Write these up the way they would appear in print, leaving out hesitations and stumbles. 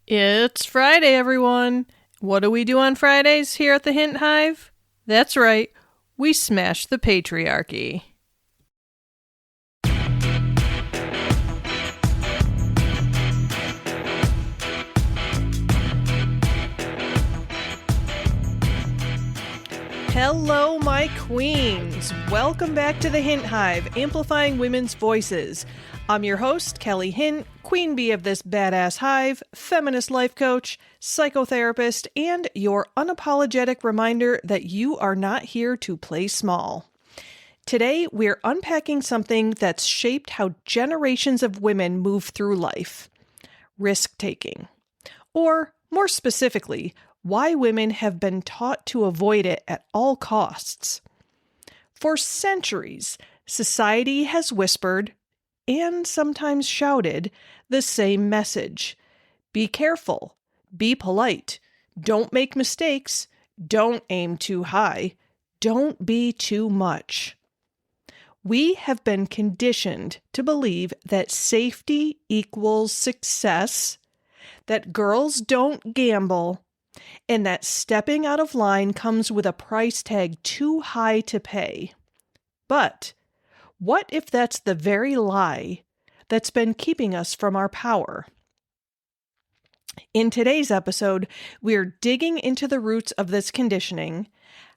It's Friday, everyone. What do we do on Fridays here at the Hint Hive? That's right, we smash the patriarchy. Hello, my queens. Welcome back to the Hint Hive, amplifying women's voices. I'm your host, Kelly Hint, queen bee of this badass hive, feminist life coach, psychotherapist, and your unapologetic reminder that you are not here to play small. Today, we're unpacking something that's shaped how generations of women move through life: risk-taking. Or, more specifically, why women have been taught to avoid it at all costs. For centuries, society has whispered, and sometimes shouted, the same message. Be careful. Be polite. Don't make mistakes. Don't aim too high. Don't be too much. We have been conditioned to believe that safety equals success, that girls don't gamble, and that stepping out of line comes with a price tag too high to pay. But what if that's the very lie that's been keeping us from our power? In today's episode, we're digging into the roots of this conditioning,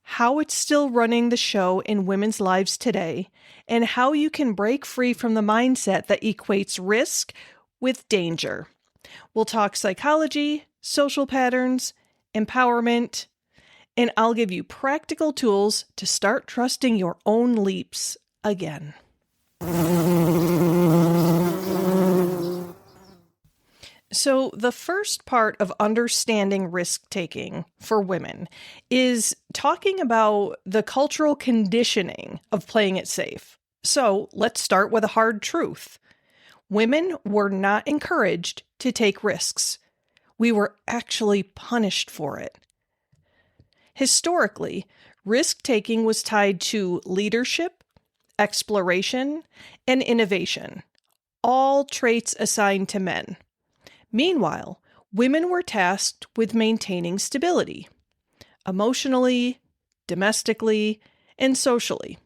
how it's still running the show in women's lives today, and how you can break free from the mindset that equates risk with danger. We'll talk psychology, social patterns, empowerment, and I'll give you practical tools to start trusting your own leaps again. So the first part of understanding risk-taking for women is talking about the cultural conditioning of playing it safe. So let's start with a hard truth. Women were not encouraged to take risks. We were actually punished for it. Historically, risk-taking was tied to leadership, exploration, and innovation, all traits assigned to men. Meanwhile, women were tasked with maintaining stability, emotionally, domestically, and socially.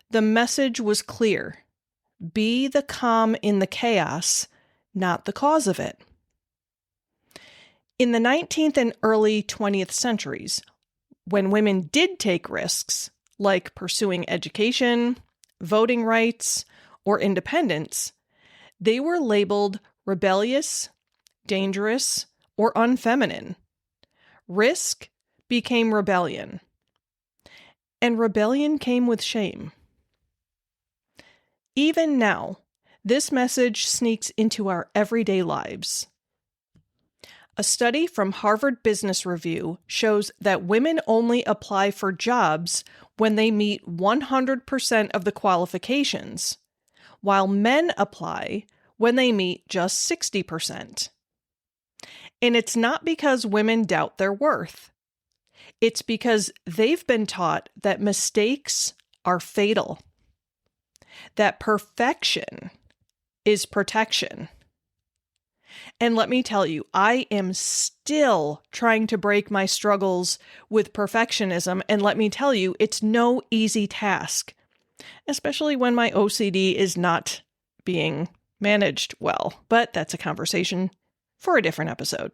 The message was clear: be the calm in the chaos, not the cause of it. In the 19th and early 20th centuries, when women did take risks, like pursuing education, voting rights, or independence, they were labeled rebellious, dangerous, or unfeminine. Risk became rebellion, and rebellion came with shame. Even now, this message sneaks into our everyday lives. A study from Harvard Business Review shows that women only apply for jobs when they meet 100% of the qualifications, while men apply when they meet just 60%. And it's not because women doubt their worth. It's because they've been taught that mistakes are fatal, that perfection is protection. And let me tell you, I am still trying to break my struggles with perfectionism, and let me tell you, it's no easy task, especially when my OCD is not being managed well. But that's a conversation for a different episode.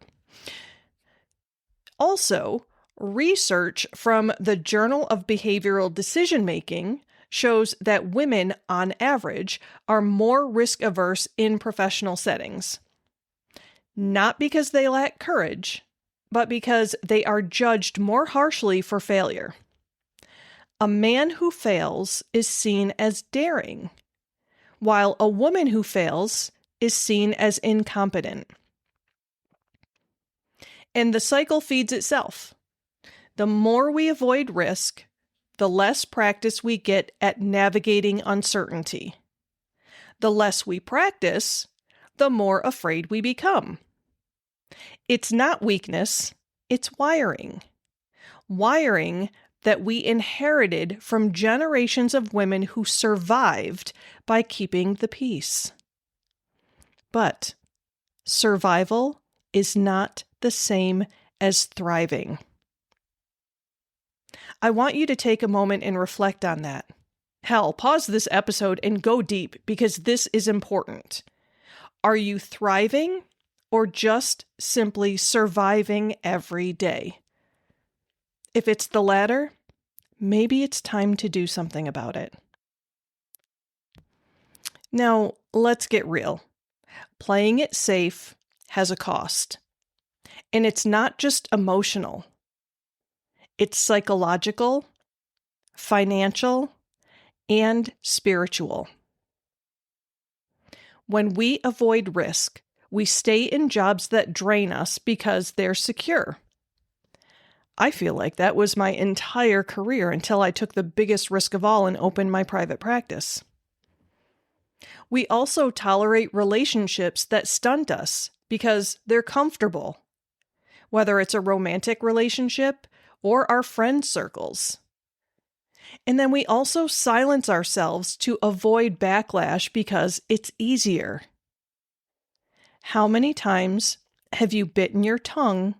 Also, research from the Journal of Behavioral Decision Making shows that women, on average, are more risk-averse in professional settings. Not because they lack courage, but because they are judged more harshly for failure. A man who fails is seen as daring, while a woman who fails is seen as incompetent. And the cycle feeds itself. The more we avoid risk, the less practice we get at navigating uncertainty. The less we practice, the more afraid we become. It's not weakness, it's wiring. Wiring that we inherited from generations of women who survived by keeping the peace. But survival is not the same as thriving. I want you to take a moment and reflect on that. Hell, pause this episode and go deep because this is important. Are you thriving or just simply surviving every day? If it's the latter, maybe it's time to do something about it. Now, let's get real. Playing it safe has a cost. And it's not just emotional. It's psychological, financial, and spiritual. When we avoid risk, we stay in jobs that drain us because they're secure. I feel like that was my entire career until I took the biggest risk of all and opened my private practice. We also tolerate relationships that stunt us because they're comfortable, whether it's a romantic relationship or our friend circles. And then we also silence ourselves to avoid backlash because it's easier. How many times have you bitten your tongue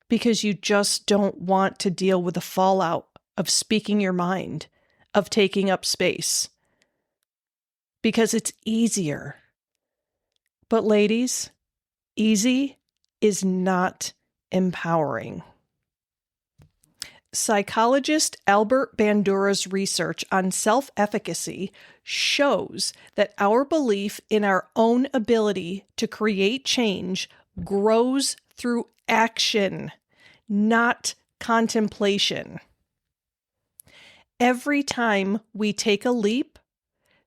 because you just don't want to deal with the fallout of speaking your mind, of taking up space? Because it's easier. But ladies, easy is not empowering. Psychologist Albert Bandura's research on self-efficacy shows that our belief in our own ability to create change grows through action, not contemplation. Every time we take a leap,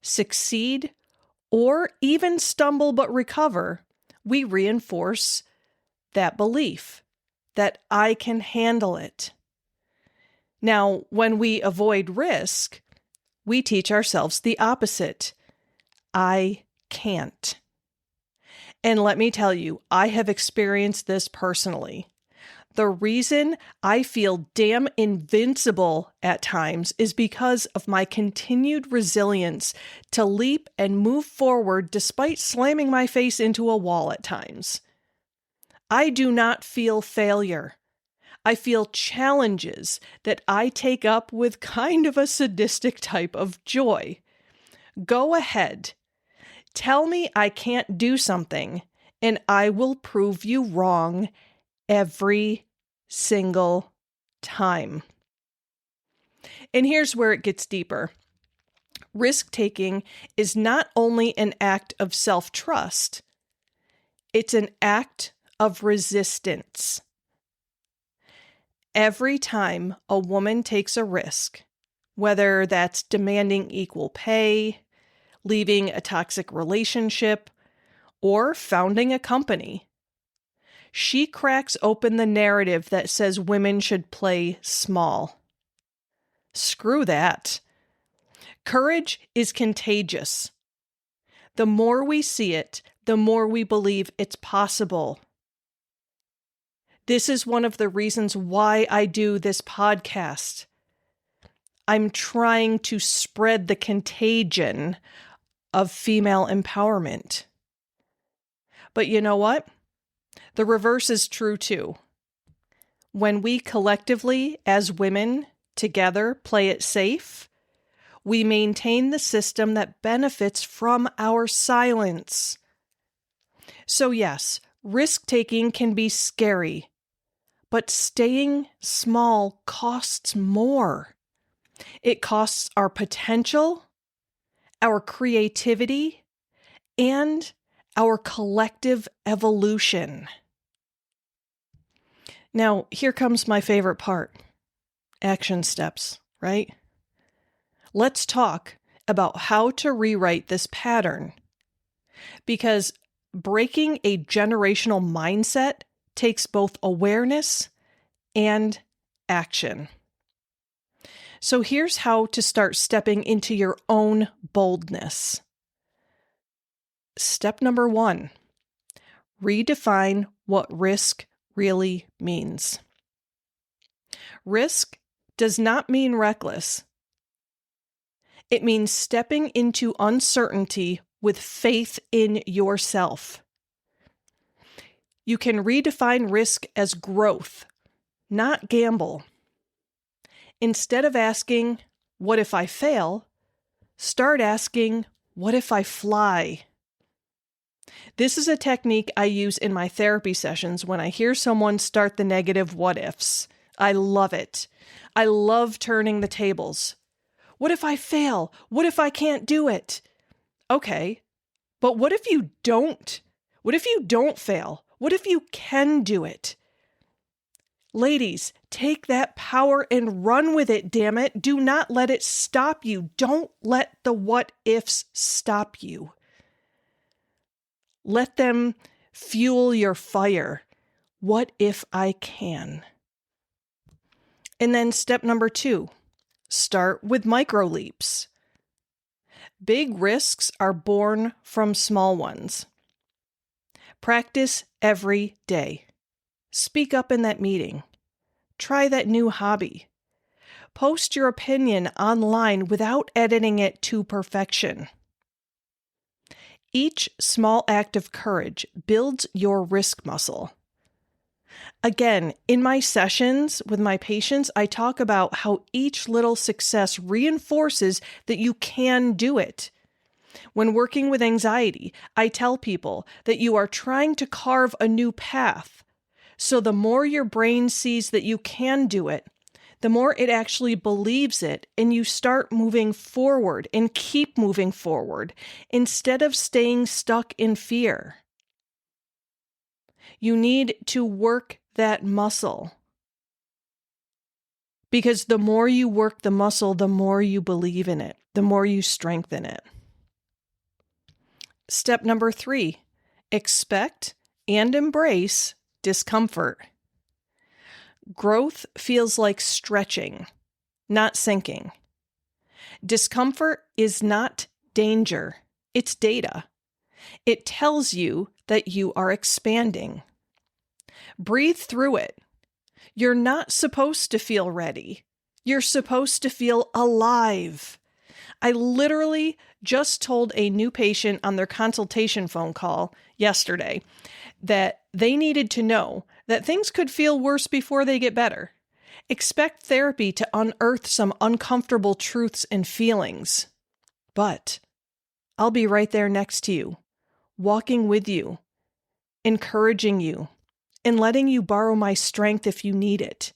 succeed, or even stumble but recover, we reinforce that belief that I can handle it. Now, when we avoid risk, we teach ourselves the opposite. I can't. And let me tell you, I have experienced this personally. The reason I feel damn invincible at times is because of my continued resilience to leap and move forward despite slamming my face into a wall at times. I do not feel failure. I feel challenges that I take up with kind of a sadistic type of joy. Go ahead. Tell me I can't do something, and I will prove you wrong every single time. And here's where it gets deeper. Risk-taking is not only an act of self-trust, it's an act of resistance. Every time a woman takes a risk, whether that's demanding equal pay, leaving a toxic relationship, or founding a company, she cracks open the narrative that says women should play small. Screw that. Courage is contagious. The more we see it, the more we believe it's possible. This is one of the reasons why I do this podcast. I'm trying to spread the contagion of female empowerment. But you know what? The reverse is true too. When we collectively, as women, together play it safe, we maintain the system that benefits from our silence. So yes, risk-taking can be scary, but staying small costs more. It costs our potential, our creativity, and our collective evolution. Now, here comes my favorite part. Action steps, right? Let's talk about how to rewrite this pattern. Because breaking a generational mindset takes both awareness and action. So here's how to start stepping into your own boldness. Step number 1, redefine what risk really means. Risk does not mean reckless. It means stepping into uncertainty with faith in yourself. You can redefine risk as growth, not gamble. Instead of asking, what if I fail? Start asking, what if I fly? This is a technique I use in my therapy sessions when I hear someone start the negative what ifs. I love it. I love turning the tables. What if I fail? What if I can't do it? Okay, but what if you don't? What if you don't fail? What if you can do it? Ladies, take that power and run with it, damn it. Do not let it stop you. Don't let the what ifs stop you. Let them fuel your fire. What if I can? And then step number 2, start with micro leaps. Big risks are born from small ones. Practice every day. Speak up in that meeting. Try that new hobby. Post your opinion online without editing it to perfection. Each small act of courage builds your risk muscle. Again, in my sessions with my patients, I talk about how each little success reinforces that you can do it. When working with anxiety, I tell people that you are trying to carve a new path. So the more your brain sees that you can do it, the more it actually believes it, and you start moving forward and keep moving forward instead of staying stuck in fear. You need to work that muscle. Because the more you work the muscle, the more you believe in it, the more you strengthen it. Step number 3, expect and embrace discomfort. Growth feels like stretching, not sinking. Discomfort is not danger, it's data. It tells you that you are expanding. Breathe through it. You're not supposed to feel ready. You're supposed to feel alive. I literally just told a new patient on their consultation phone call yesterday that they needed to know that things could feel worse before they get better. Expect therapy to unearth some uncomfortable truths and feelings. But I'll be right there next to you, walking with you, encouraging you, and letting you borrow my strength if you need it.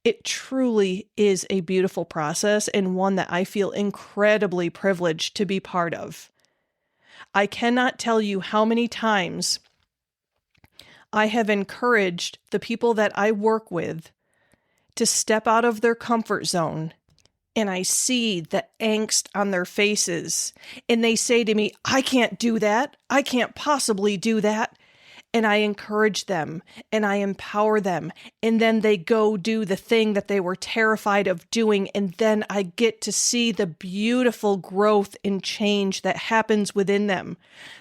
It truly is a beautiful process and one that I feel incredibly privileged to be part of. I cannot tell you how many times I have encouraged the people that I work with to step out of their comfort zone, and I see the angst on their faces, and they say to me, I can't do that. I can't possibly do that. And I encourage them and I empower them. And then they go do the thing that they were terrified of doing. And then I get to see the beautiful growth and change that happens within them.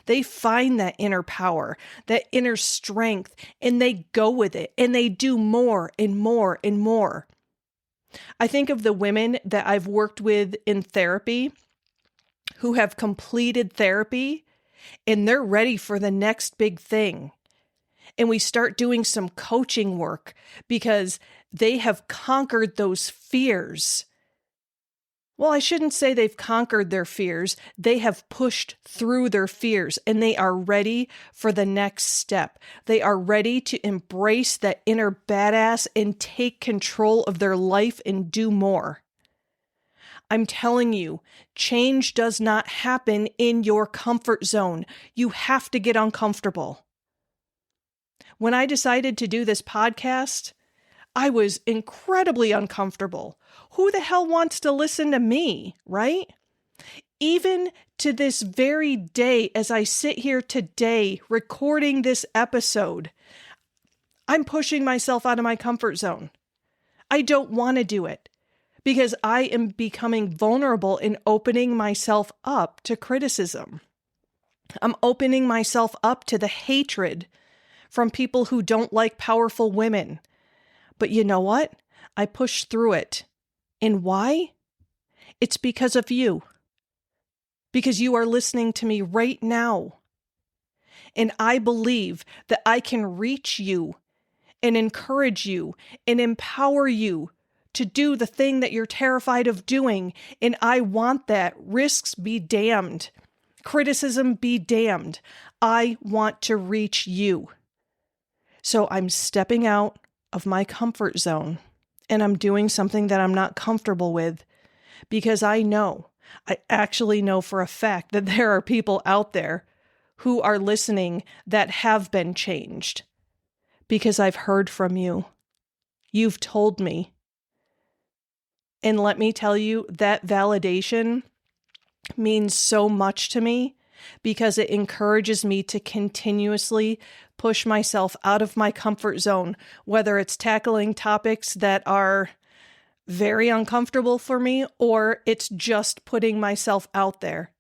They find that inner power, that inner strength, and they go with it and they do more and more and more. I think of the women that I've worked with in therapy who have completed therapy and they're ready for the next big thing. And we start doing some coaching work because they have conquered those fears. Well, I shouldn't say they've conquered their fears. They have pushed through their fears and they are ready for the next step. They are ready to embrace that inner badass and take control of their life and do more. I'm telling you, change does not happen in your comfort zone. You have to get uncomfortable. When I decided to do this podcast, I was incredibly uncomfortable. Who the hell wants to listen to me, right? Even to this very day, as I sit here today recording this episode, I'm pushing myself out of my comfort zone. I don't want to do it because I am becoming vulnerable and opening myself up to criticism. I'm opening myself up to the hatred from people who don't like powerful women. But you know what? I pushed through it. And why? It's because of you. Because you are listening to me right now. And I believe that I can reach you and encourage you and empower you to do the thing that you're terrified of doing. And I want that. Risks be damned. Criticism be damned. I want to reach you. So I'm stepping out of my comfort zone and I'm doing something that I'm not comfortable with because I actually know for a fact that there are people out there who are listening that have been changed because I've heard from you. You've told me. And let me tell you, that validation means so much to me because it encourages me to continuously push myself out of my comfort zone, whether it's tackling topics that are very uncomfortable for me or it's just putting myself out there.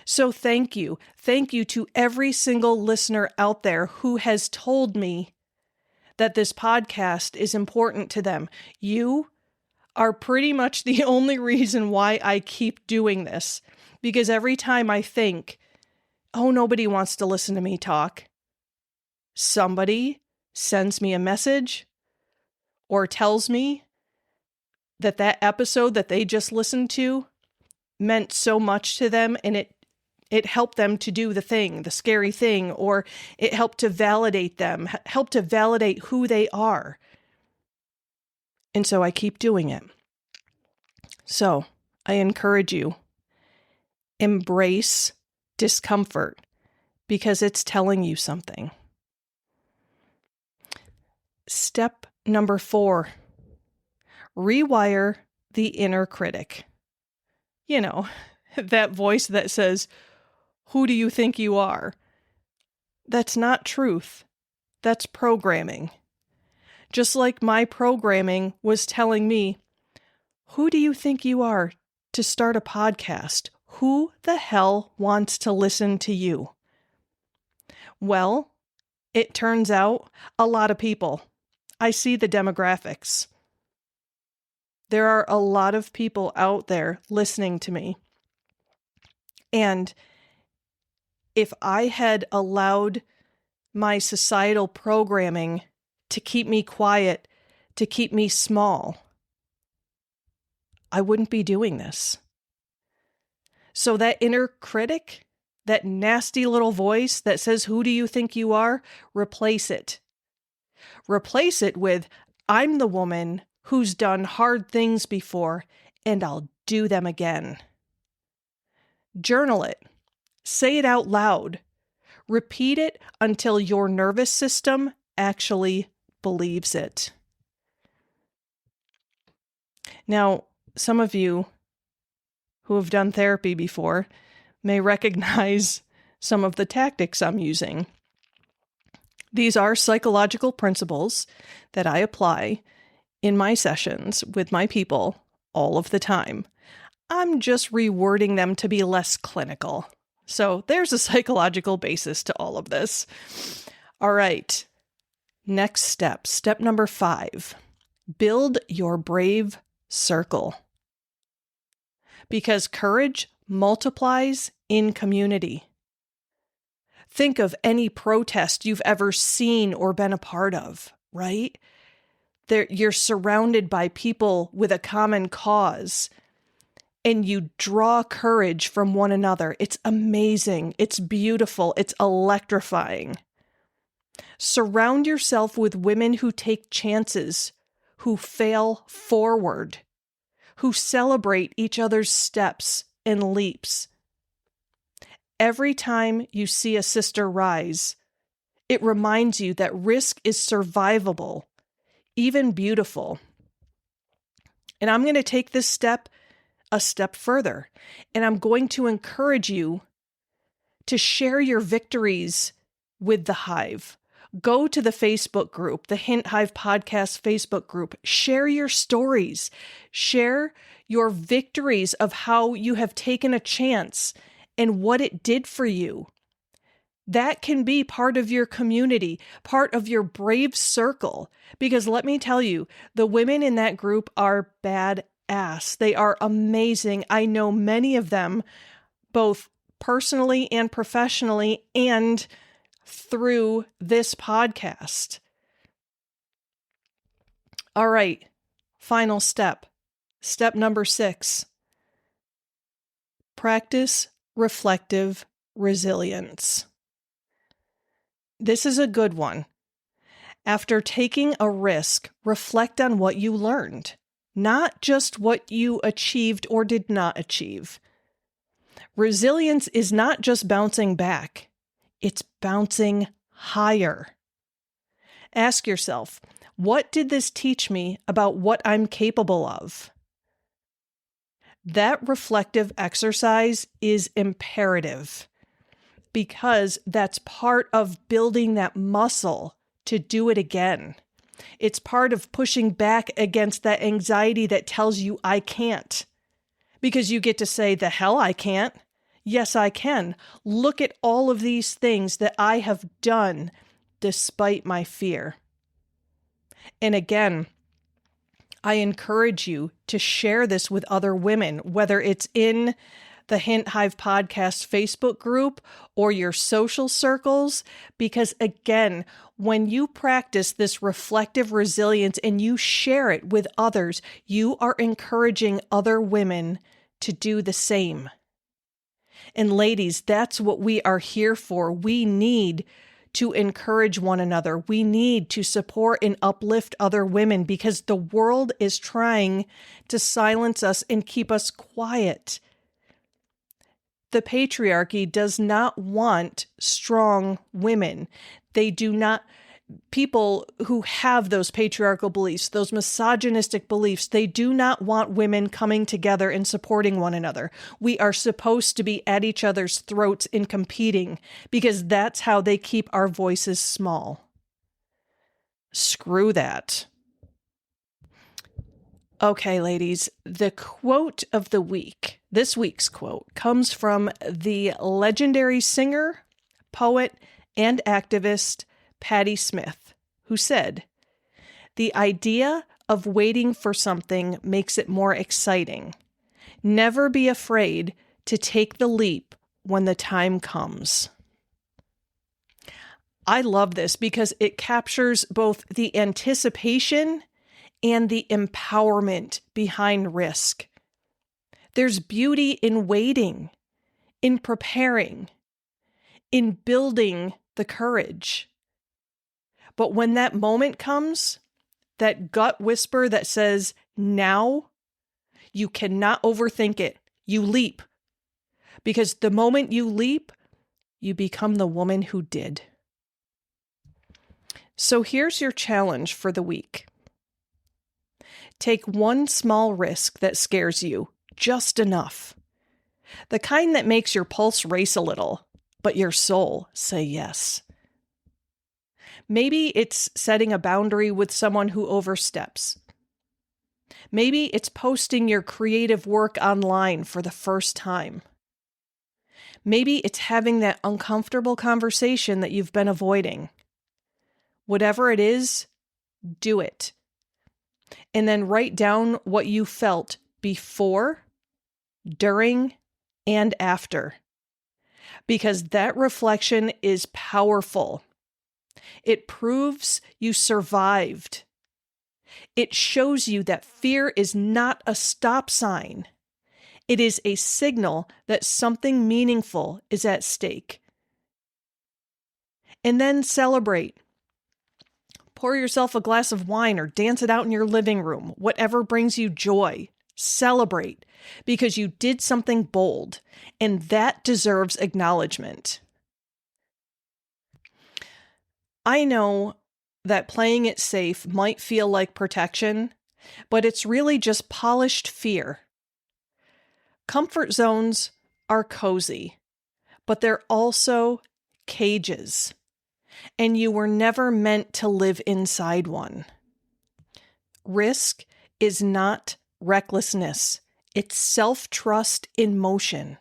So thank you. Thank you to every single listener out there who has told me that this podcast is important to them. You are pretty much the only reason why I keep doing this. Because every time I think, oh, nobody wants to listen to me talk, somebody sends me a message or tells me that that episode that they just listened to meant so much to them and it helped them to do the scary thing, or it helped to validate them, helped to validate who they are. And so I keep doing it. So I encourage you, embrace discomfort because it's telling you something. Step number 4, rewire the inner critic. You know, that voice that says, "Who do you think you are?" That's not truth. That's programming. Just like my programming was telling me, who do you think you are to start a podcast? Who the hell wants to listen to you? Well, it turns out a lot of people. I see the demographics. There are a lot of people out there listening to me. And if I had allowed my societal programming to keep me quiet, to keep me small, I wouldn't be doing this. So that inner critic, that nasty little voice that says, "Who do you think you are?" replace it. Replace it with, "I'm the woman who's done hard things before, and I'll do them again." Journal it. Say it out loud. Repeat it until your nervous system actually believes it. Now, some of you who have done therapy before may recognize some of the tactics I'm using. These are psychological principles that I apply in my sessions with my people all of the time. I'm just rewording them to be less clinical. So there's a psychological basis to all of this. All right. Next step. Step number 5. Build your brave circle. Because courage multiplies in community. Think of any protest you've ever seen or been a part of, right? You're surrounded by people with a common cause, and you draw courage from one another. It's amazing. It's beautiful. It's electrifying. Surround yourself with women who take chances, who fail forward, who celebrate each other's steps and leaps. Every time you see a sister rise, it reminds you that risk is survivable, even beautiful. And I'm going to take this step a step further, and I'm going to encourage you to share your victories with the Hive. Go to the Facebook group, the Hint Hive podcast Facebook group. Share your stories. Share your victories of how you have taken a chance and what it did for you. That can be part of your community, part of your brave circle. Because let me tell you, the women in that group are badass. They are amazing. I know many of them, both personally and professionally, and through this podcast. All right, final step. Step number 6. Practice reflective resilience. This is a good one. After taking a risk, reflect on what you learned, not just what you achieved or did not achieve. Resilience is not just bouncing back, it's bouncing higher. Ask yourself, what did this teach me about what I'm capable of? That reflective exercise is imperative because that's part of building that muscle to do it again. It's part of pushing back against that anxiety that tells you I can't. Because you get to say, the hell I can't. Yes, I can. Look at all of these things that I have done despite my fear. And again, I encourage you to share this with other women, whether it's in the Hint Hive podcast Facebook group or your social circles, because again, when you practice this reflective resilience and you share it with others, you are encouraging other women to do the same. And ladies, that's what we are here for. We need to encourage one another. We need to support and uplift other women because the world is trying to silence us and keep us quiet. The patriarchy does not want strong women. They do not, people who have those patriarchal beliefs, those misogynistic beliefs, they do not want women coming together and supporting one another. We are supposed to be at each other's throats and competing because that's how they keep our voices small. Screw that. Okay, ladies, the quote of the week, this week's quote, comes from the legendary singer, poet, and activist Patti Smith, who said, "The idea of waiting for something makes it more exciting. Never be afraid to take the leap when the time comes." I love this because it captures both the anticipation and the empowerment behind risk. There's beauty in waiting, in preparing, in building the courage. But when that moment comes, that gut whisper that says, now, you cannot overthink it. You leap. Because the moment you leap, you become the woman who did. So here's your challenge for the week. Take one small risk that scares you, just enough. The kind that makes your pulse race a little, but your soul say yes. Maybe it's setting a boundary with someone who oversteps. Maybe it's posting your creative work online for the first time. Maybe it's having that uncomfortable conversation that you've been avoiding. Whatever it is, do it. And then write down what you felt before, during, and after. Because that reflection is powerful. It proves you survived. It shows you that fear is not a stop sign. It is a signal that something meaningful is at stake. And then celebrate. Pour yourself a glass of wine or dance it out in your living room, whatever brings you joy. Celebrate because you did something bold, and that deserves acknowledgement. I know that playing it safe might feel like protection, but it's really just polished fear. Comfort zones are cozy, but they're also cages. And you were never meant to live inside one. Risk is not recklessness. It's self-trust in motion.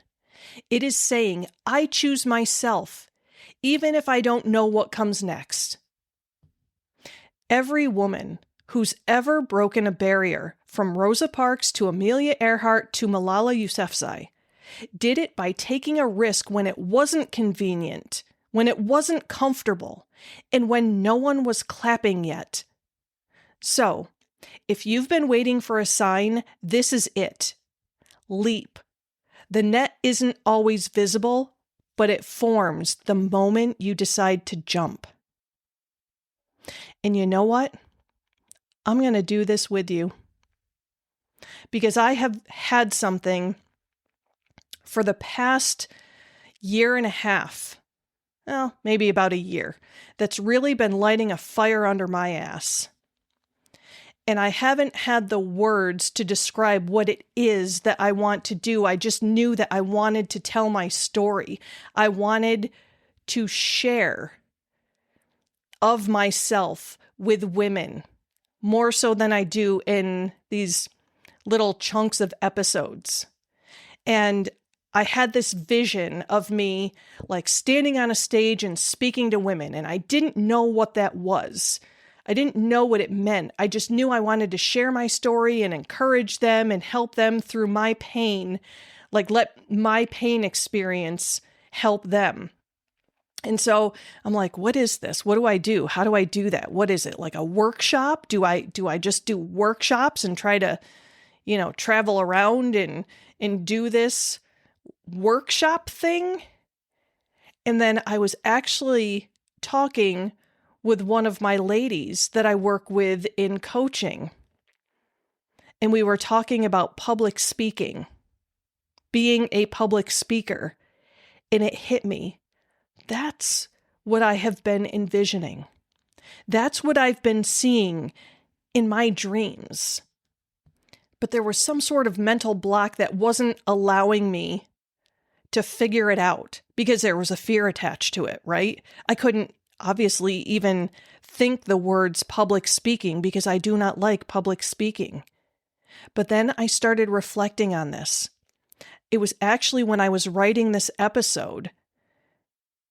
It is saying, I choose myself, even if I don't know what comes next. Every woman who's ever broken a barrier, from Rosa Parks to Amelia Earhart to Malala Yousafzai, did it by taking a risk when it wasn't convenient, when it wasn't comfortable, and when no one was clapping yet. So, if you've been waiting for a sign, this is it. Leap. The net isn't always visible, but it forms the moment you decide to jump. And you know what? I'm going to do this with you. Because I have had something for the past year and a half, well, maybe about a year, that's really been lighting a fire under my ass. And I haven't had the words to describe what it is that I want to do. I just knew that I wanted to tell my story. I wanted to share of myself with women, more so than I do in these little chunks of episodes. And I had this vision of me like standing on a stage and speaking to women, and I didn't know what that was. I didn't know what it meant. I just knew I wanted to share my story and encourage them and help them through my pain, like let my pain experience help them. And so I'm like, what is this? What do I do? How do I do that? What is it? Like a workshop? Do I just do workshops and try to, travel around and do this workshop thing? And then I was actually talking with one of my ladies that I work with in coaching. And we were talking about public speaking, being a public speaker. And it hit me. That's what I have been envisioning. That's what I've been seeing in my dreams. But there was some sort of mental block that wasn't allowing me to figure it out because there was a fear attached to it, right? I couldn't obviously even think the words public speaking because I do not like public speaking. But then I started reflecting on this. It was actually when I was writing this episode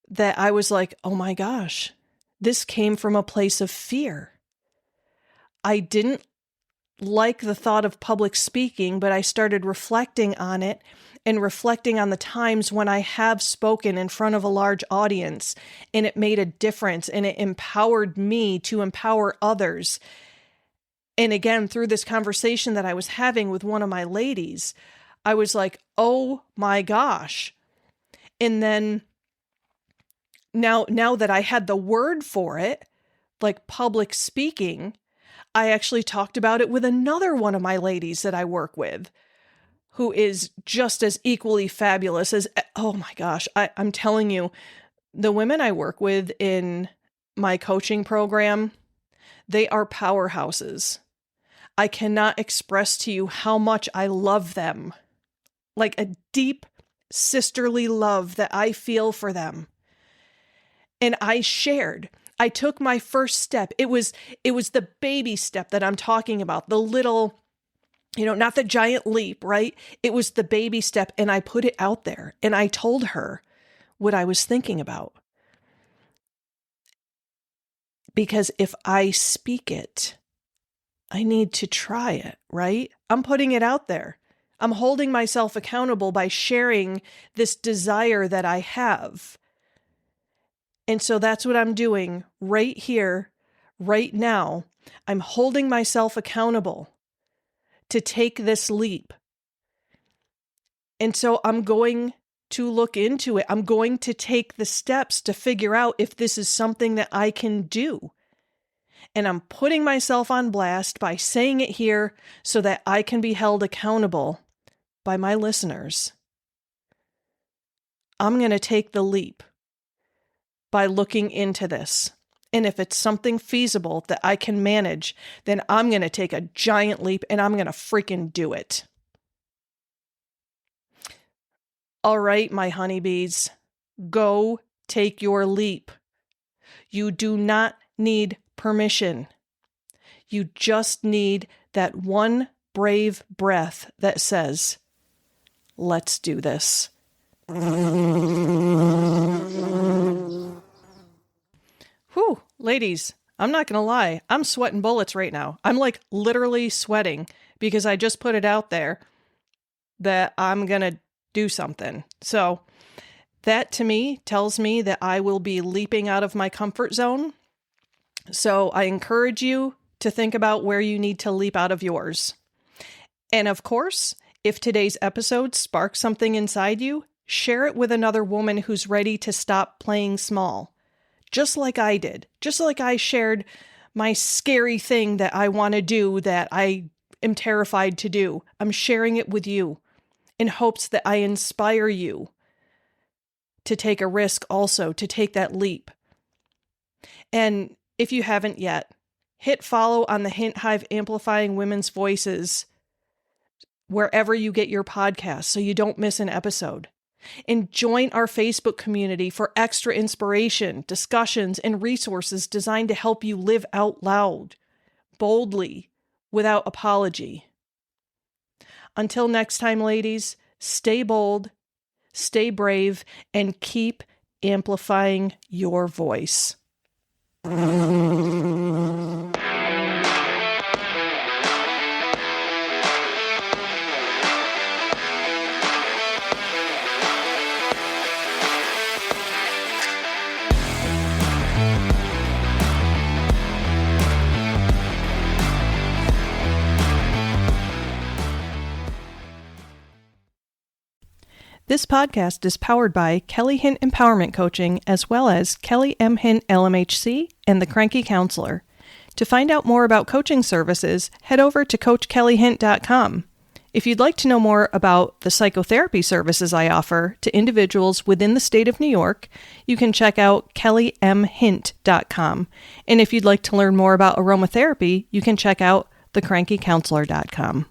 that I was like, oh my gosh, this came from a place of fear. I didn't like the thought of public speaking, but I started reflecting on it and reflecting on the times when I have spoken in front of a large audience and it made a difference and it empowered me to empower others. And again, through this conversation that I was having with one of my ladies, I was like, oh my gosh. And then now that I had the word for it, like public speaking, I actually talked about it with another one of my ladies that I work with, who is just as equally fabulous as, oh my gosh, I'm telling you, the women I work with in my coaching program, they are powerhouses. I cannot express to you how much I love them, like a deep sisterly love that I feel for them. And I took my first step. It was the baby step that I'm talking about, the little, not the giant leap, right? It was the baby step. And I put it out there and I told her what I was thinking about. Because if I speak it, I need to try it, right? I'm putting it out there. I'm holding myself accountable by sharing this desire that I have. And so that's what I'm doing right here, right now. I'm holding myself accountable to take this leap. And so I'm going to look into it. I'm going to take the steps to figure out if this is something that I can do. And I'm putting myself on blast by saying it here so that I can be held accountable by my listeners. I'm going to take the leap by looking into this. And if it's something feasible that I can manage, then I'm going to take a giant leap and I'm going to freaking do it. All right, my honeybees, go take your leap. You do not need permission. You just need that one brave breath that says, let's do this. Whew, ladies, I'm not going to lie. I'm sweating bullets right now. I'm like literally sweating because I just put it out there that I'm going to do something. So That to me tells me that I will be leaping out of my comfort zone. So I encourage you to think about where you need to leap out of yours. And of course, if today's episode sparks something inside you, share it with another woman who's ready to stop playing small. Just like I did. Just like I shared my scary thing that I want to do that I am terrified to do. I'm sharing it with you in hopes that I inspire you to take a risk also, to take that leap. And if you haven't yet, hit follow on the Hint Hive Amplifying Women's Voices wherever you get your podcasts so you don't miss an episode. And join our Facebook community for extra inspiration, discussions, and resources designed to help you live out loud, boldly, without apology. Until next time, ladies, stay bold, stay brave, and keep amplifying your voice. This podcast is powered by Kelly Hint Empowerment Coaching, as well as Kelly M. Hint LMHC and The Cranky Counselor. To find out more about coaching services, head over to CoachKellyHint.com. If you'd like to know more about the psychotherapy services I offer to individuals within the state of New York, you can check out KellyMHint.com. And if you'd like to learn more about aromatherapy, you can check out TheCrankyCounselor.com.